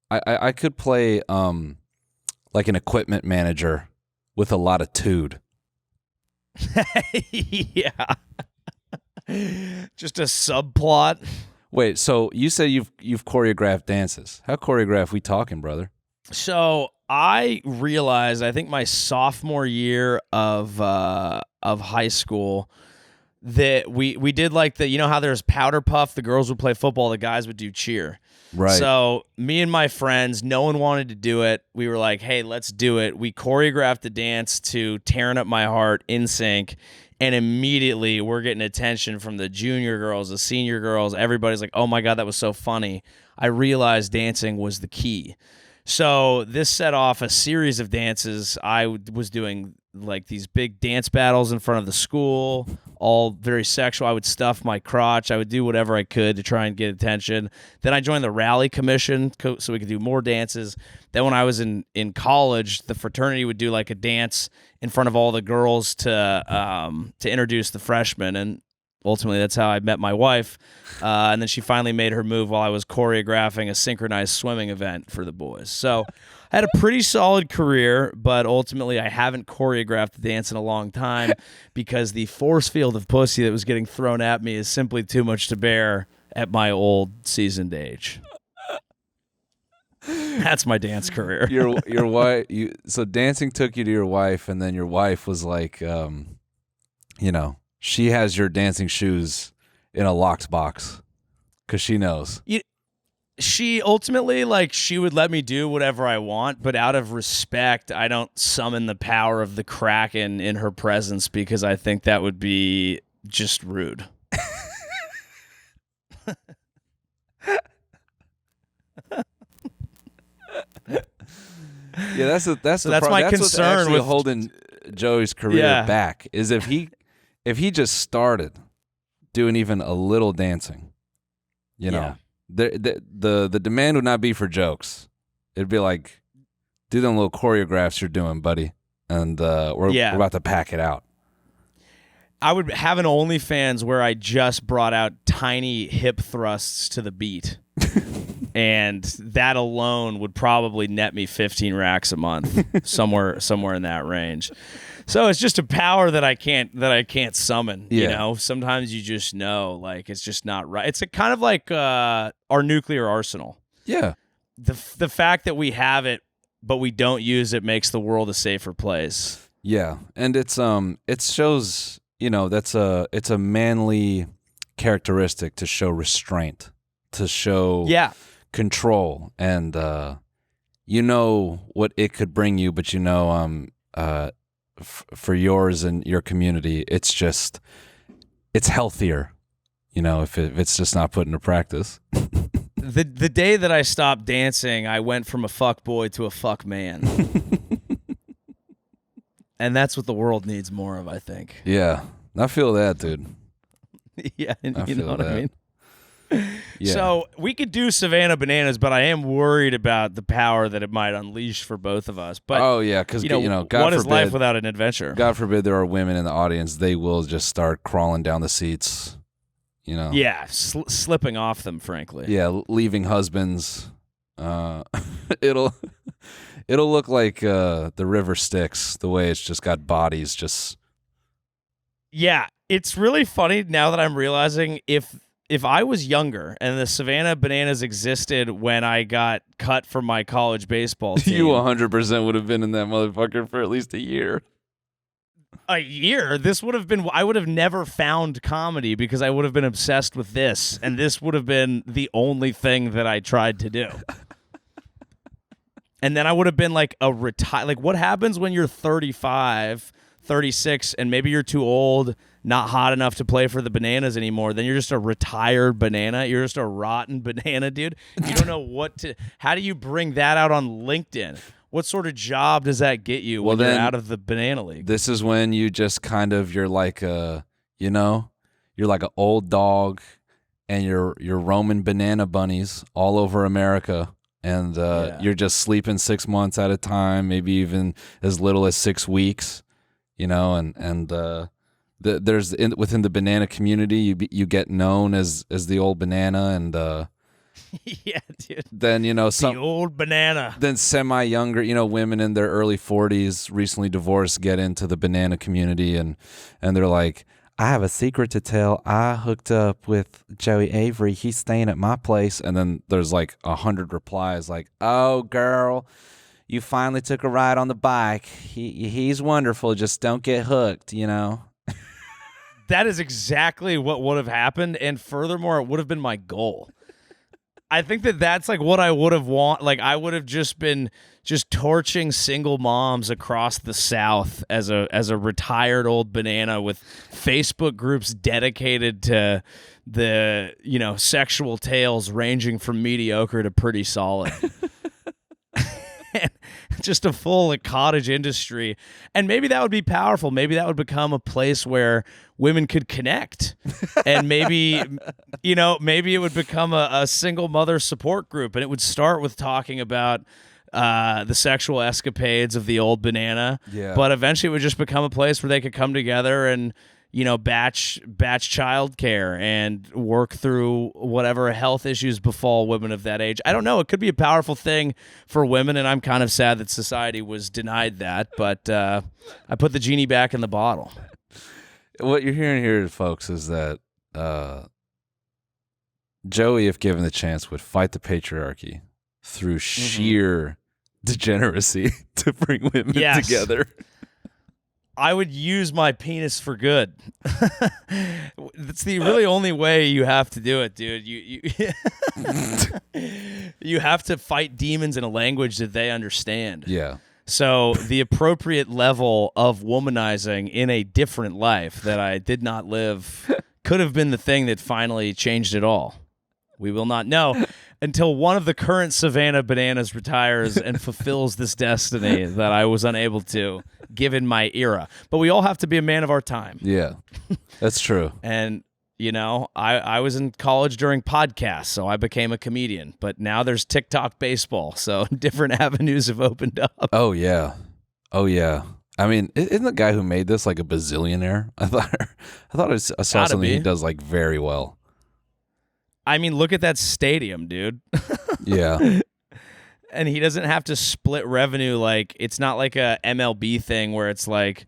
I could play like an equipment manager with a lot of tude. Yeah. Just a subplot. Wait, so you say you've choreographed dances. How choreographed we talking, brother? So I realized, I think my sophomore year of high school, that we did like you know how there's powder puff, the girls would play football, the guys would do cheer. Right. So me and my friends, no one wanted to do it. We were like, hey, let's do it. We choreographed the dance to Tearing Up My Heart in sync. And immediately we're getting attention from the junior girls, the senior girls. Everybody's like, oh my God, that was so funny. I realized dancing was the key. So this set off a series of dances. I was doing like these big dance battles in front of the school, all very sexual. I would stuff my crotch. I would do whatever I could to try and get attention. Then I joined the rally commission so we could do more dances. Then when I was in college, the fraternity would do like a dance in front of all the girls to introduce the freshmen. And ultimately, that's how I met my wife. And then she finally made her move while I was choreographing a synchronized swimming event for the boys. So I had a pretty solid career, but ultimately I haven't choreographed the dance in a long time because the force field of pussy that was getting thrown at me is simply too much to bear at my old seasoned age. That's my dance career. Your wife. So dancing took you to your wife, and then your wife was like, you know, she has your dancing shoes in a locked box because she knows. She ultimately, like, she would let me do whatever I want, but out of respect, I don't summon the power of the Kraken in her presence because I think that would be just rude. Yeah, that's my that's concern what's actually with holding Joey's career back is if he just started doing even a little dancing, you know, the demand would not be for jokes. It'd be like, do them little choreographs you're doing, buddy, and we're about to pack it out. I would have an OnlyFans where I just brought out tiny hip thrusts to the beat. And that alone would probably net me 15 racks a month, somewhere in that range. So it's just a power that I can't summon. Yeah. You know, sometimes you just know, like, it's just not right. It's a kind of like our nuclear arsenal. Yeah. The fact that we have it, but we don't use it, makes the world a safer place. Yeah, and it shows, you know, it's a manly characteristic to show restraint, to show control, and you know what it could bring you, but you know, for yours and your community, it's healthier, you know, if it's just not put into practice. The day that I stopped dancing, I went from a fuck boy to a fuck man. And that's what the world needs more of, I think. Yeah, I feel that, dude. Yeah, you know what that. I mean? Yeah. So we could do Savannah Bananas, but I am worried about the power that it might unleash for both of us. But oh yeah, because God what forbid, is life without an adventure? God forbid there are women in the audience; they will just start crawling down the seats. You know. Yeah, slipping off them, frankly. Yeah, leaving husbands. It'll look like the river Styx, the way it's just got bodies just. Yeah, It's really funny now that I'm realizing if I was younger and the Savannah Bananas existed when I got cut from my college baseball team, You 100% would have been in that motherfucker for at least a year. a year, this would have been, I would have never found comedy because I would have been obsessed with this, and this would have been the only thing that I tried to do. And then I would have been like like what happens when you're 35, 36, and maybe you're too old, not hot enough to play for the Bananas anymore? Then you're just a retired banana. You're just a rotten banana, dude. You don't know how do you bring that out on LinkedIn? What sort of job does that get you when you're out of the banana league? This is when you just kind of, you're like you're like an old dog, and you're roaming banana bunnies all over America. And you're just sleeping 6 months at a time, maybe even as little as 6 weeks, and there's within the banana community, you get known as the old banana, and yeah, dude. then the old banana. Then semi-younger, women in their early 40s, recently divorced, get into the banana community, and they're like, I have a secret to tell. I hooked up with Joey Avery. He's staying at my place. And then there's like 100 replies like, oh, girl, you finally took a ride on the bike. He's wonderful. Just don't get hooked, That is exactly what would have happened. And furthermore, it would have been my goal. I think that's like what I would have like I would have just been torching single moms across the South as a retired old banana with Facebook groups dedicated to the, sexual tales ranging from mediocre to pretty solid. Just a full cottage industry. And maybe that would be powerful. Maybe that would become a place where women could connect. And maybe, maybe it would become a single mother support group. And it would start with talking about the sexual escapades of the old banana. Yeah. But eventually it would just become a place where they could come together and, batch childcare and work through whatever health issues befall women of that age. I don't know. It could be a powerful thing for women, and I'm kind of sad that society was denied that. But I put the genie back in the bottle. What you're hearing here, folks, is that Joey, if given the chance, would fight the patriarchy through sheer degeneracy to bring women together. I would use my penis for good. That's the really only way you have to do it, dude. You you have to fight demons in a language that they understand. Yeah. So the appropriate level of womanizing in a different life that I did not live could have been the thing that finally changed it all. We will not know until one of the current Savannah Bananas retires and fulfills this destiny that I was unable to, given my era. But we all have to be a man of our time. Yeah, that's true. And, I was in college during podcasts, so I became a comedian. But now there's TikTok baseball, so different avenues have opened up. Oh, yeah. I mean, isn't the guy who made this like a bazillionaire? I thought I saw something he does like very well. I mean, look at that stadium, dude. Yeah. And he doesn't have to split revenue. Like, it's not like a MLB thing where it's like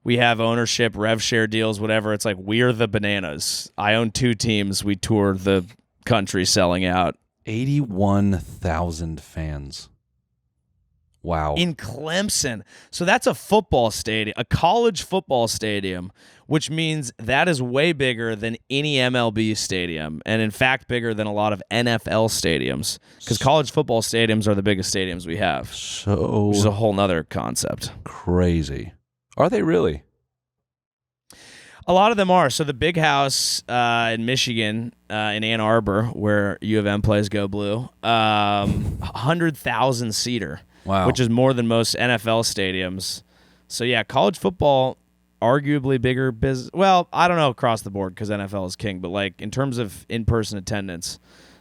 we have ownership, rev share deals, whatever. It's like we're the Bananas. I own 2 teams. We tour the country selling out. 81,000 fans. Wow. In Clemson. So that's a football stadium, a college football stadium, which means that is way bigger than any MLB stadium, and in fact bigger than a lot of NFL stadiums, because college football stadiums are the biggest stadiums we have. So which is a whole nother concept. Crazy. Are they really? A lot of them are. So the Big House in Michigan, in Ann Arbor, where U of M plays Go Blue, 100,000 seater. Wow. Which is more than most NFL stadiums. So, yeah, college football, arguably bigger business. Well, I don't know across the board because NFL is king, but like in terms of in-person attendance,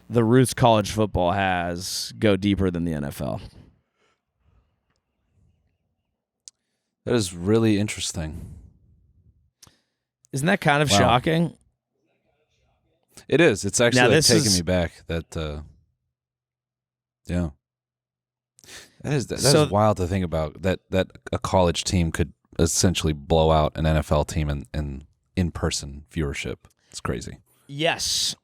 the roots college football has go deeper than the NFL. That is really interesting. Isn't that kind of shocking? It is. It's actually taking me back. That, yeah. That is wild to think about, that a college team could essentially blow out an NFL team in in-person viewership. It's crazy. Yes.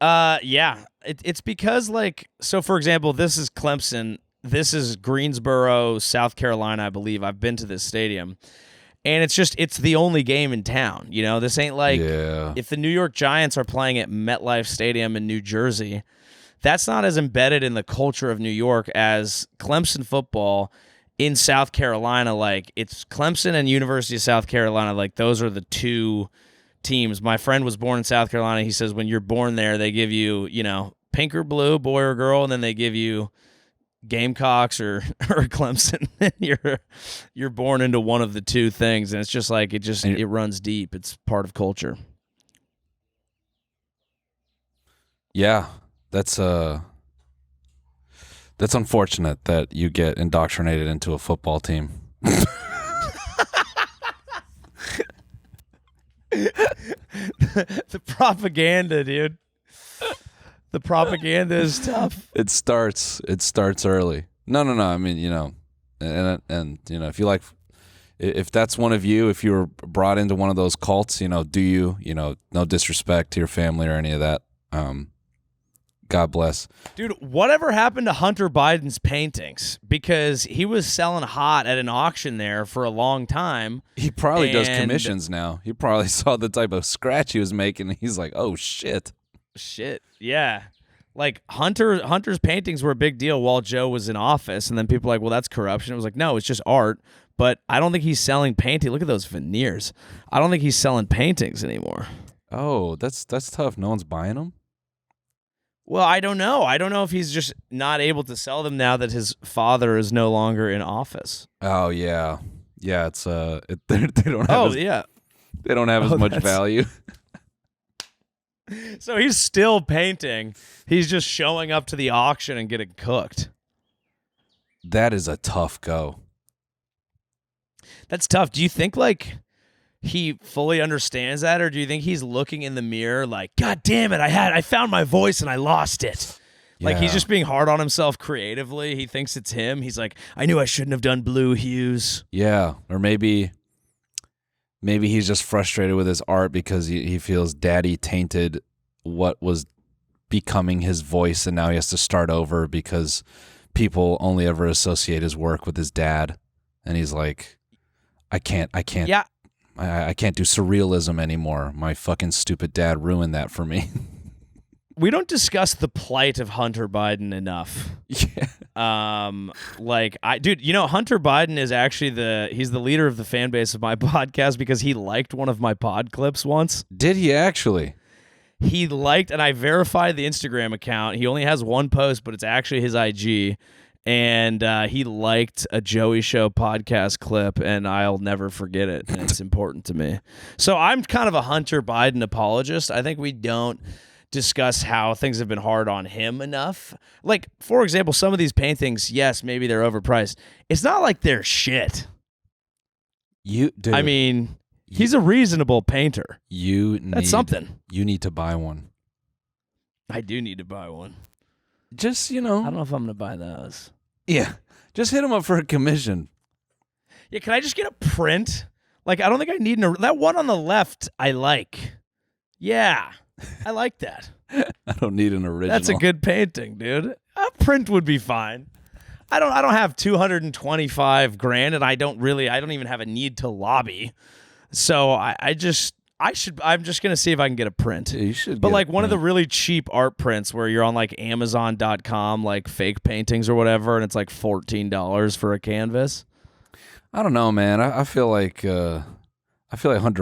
Yeah. It's because, like, so for example, this is Clemson. This is Greensboro, South Carolina, I believe. I've been to this stadium. And it's the only game in town. You know, this ain't like if the New York Giants are playing at MetLife Stadium in New Jersey, that's not as embedded in the culture of New York as Clemson football in South Carolina. Like, it's Clemson and University of South Carolina. Like, those are the two teams. My friend was born in South Carolina. He says when you're born there, they give you, you know, pink or blue, boy or girl, and then they give you Gamecocks or Clemson. You're born into one of the two things, and it's just like it runs deep. It's part of culture. Yeah, that's unfortunate that you get indoctrinated into a football team. The propaganda, dude. The propaganda is tough. It starts early. No. I mean, you know, and you know, if that's one of you, if you were brought into one of those cults, you know, you know, no disrespect to your family or any of that. God bless. Dude, whatever happened to Hunter Biden's paintings? Because he was selling hot at an auction there for a long time. He probably does commissions now. He probably saw the type of scratch he was making, and he's like, oh, shit. Yeah. Like, Hunter's paintings were a big deal while Joe was in office, and then people were like, well, that's corruption. It was like, no, it's just art. But I don't think he's selling paintings. Look at those veneers. I don't think he's selling paintings anymore. Oh, that's tough. No one's buying them? Well, I don't know. I don't know if he's just not able to sell them now that his father is no longer in office. Oh yeah, it's they don't have. They don't have as much value. So he's still painting. He's just showing up to the auction and getting cooked. That is a tough go. That's tough. Do you think like he fully understands that, or do you think he's looking in the mirror like, God damn it, I found my voice and I lost it? Yeah. Like, he's just being hard on himself creatively. He thinks it's him. He's like, I knew I shouldn't have done blue hues. Yeah, or maybe he's just frustrated with his art because he feels daddy tainted what was becoming his voice, and now he has to start over because people only ever associate his work with his dad. And he's like, I can't. Yeah. I can't do surrealism anymore. My fucking stupid dad ruined that for me. We don't discuss the plight of Hunter Biden enough. Yeah. Dude, you know, Hunter Biden is actually he's the leader of the fan base of my podcast because he liked one of my pod clips once. Did he actually? He liked, and I verified the Instagram account. He only has one post, but it's actually his IG. And he liked a Joey Show podcast clip, and I'll never forget it, and it's important to me. So I'm kind of a Hunter Biden apologist. I think we don't discuss how things have been hard on him enough. Like, for example, some of these paintings, yes, maybe they're overpriced. It's not like they're shit. I mean, he's a reasonable painter. That's something. You need to buy one. I do need to buy one. Just, you know. I don't know if I'm going to buy those. Yeah. Just hit him up for a commission. Yeah, can I just get a print? Like, I don't think I need that one on the left I like. Yeah, I like that. I don't need an original. That's a good painting, dude. A print would be fine. I don't have $225,000, and I don't even have a need to lobby. So I'm just going to see if I can get a print. Yeah, you should. But like one of the really cheap art prints where you're on like Amazon.com, like fake paintings or whatever, and it's like $14 for a canvas. I don't know, man. I feel like Hunter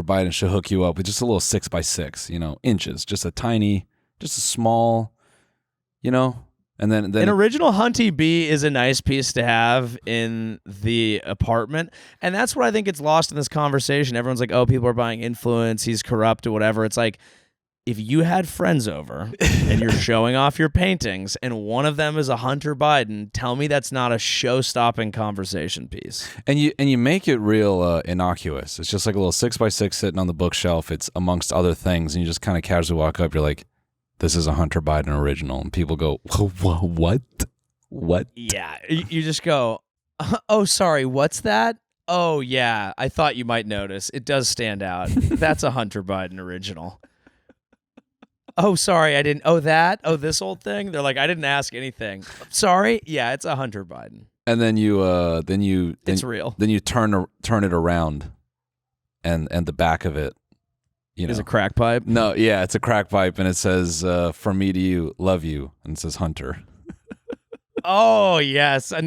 Biden should hook you up with just a little 6x6, you know, inches, just a small, you know. And then an original Hunty B is a nice piece to have in the apartment. And that's what I think gets lost in this conversation. Everyone's like, oh, people are buying influence, he's corrupt or whatever. It's like, if you had friends over and you're showing off your paintings and one of them is a Hunter Biden, tell me that's not a show-stopping conversation piece. And you make it real innocuous. It's just like a little 6x6 sitting on the bookshelf. It's amongst other things. And you just kind of casually walk up. You're like, this is a Hunter Biden original. And people go, what? What? Yeah. You just go, oh, sorry, what's that? Oh, yeah. I thought you might notice. It does stand out. That's a Hunter Biden original. Oh, sorry, I didn't. Oh, that? Oh, this old thing? They're like, I didn't ask anything. Sorry? Yeah, it's a Hunter Biden. And then It's real. Then you turn it around, and the back of it, Is a crack pipe? No, yeah, it's a crack pipe, and it says, "From me to you, love you," and it says Hunter. Oh, yes. A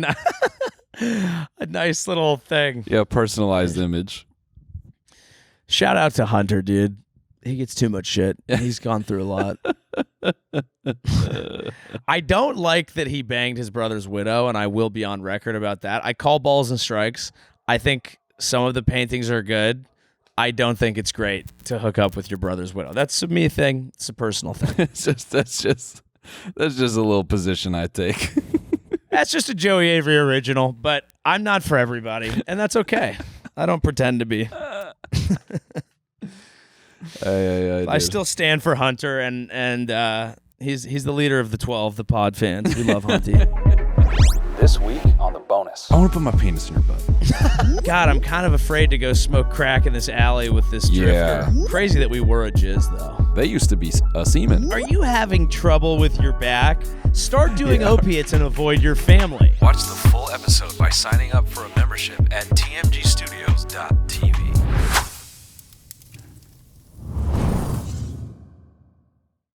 nice little thing. Yeah, personalized image. Shout out to Hunter, dude. He gets too much shit. He's gone through a lot. I don't like that he banged his brother's widow, and I will be on record about that. I call balls and strikes. I think some of the paintings are good. I don't think it's great to hook up with your brother's widow. That's a me thing. It's a personal thing. That's just a little position I take. That's just a Joey Avery original, but I'm not for everybody, and that's okay. I don't pretend to be. I still stand for Hunter, and he's the leader of the 12, the pod fans. We love Hunty. This week on the bonus, I want to put my penis in your butt. God, I'm kind of afraid to go smoke crack in this alley with this drifter. Yeah. Crazy that we were a jizz, though. They used to be a semen. Are you having trouble with your back? Start doing opiates and avoid your family. Watch the full episode by signing up for a membership at tmgstudios.tv.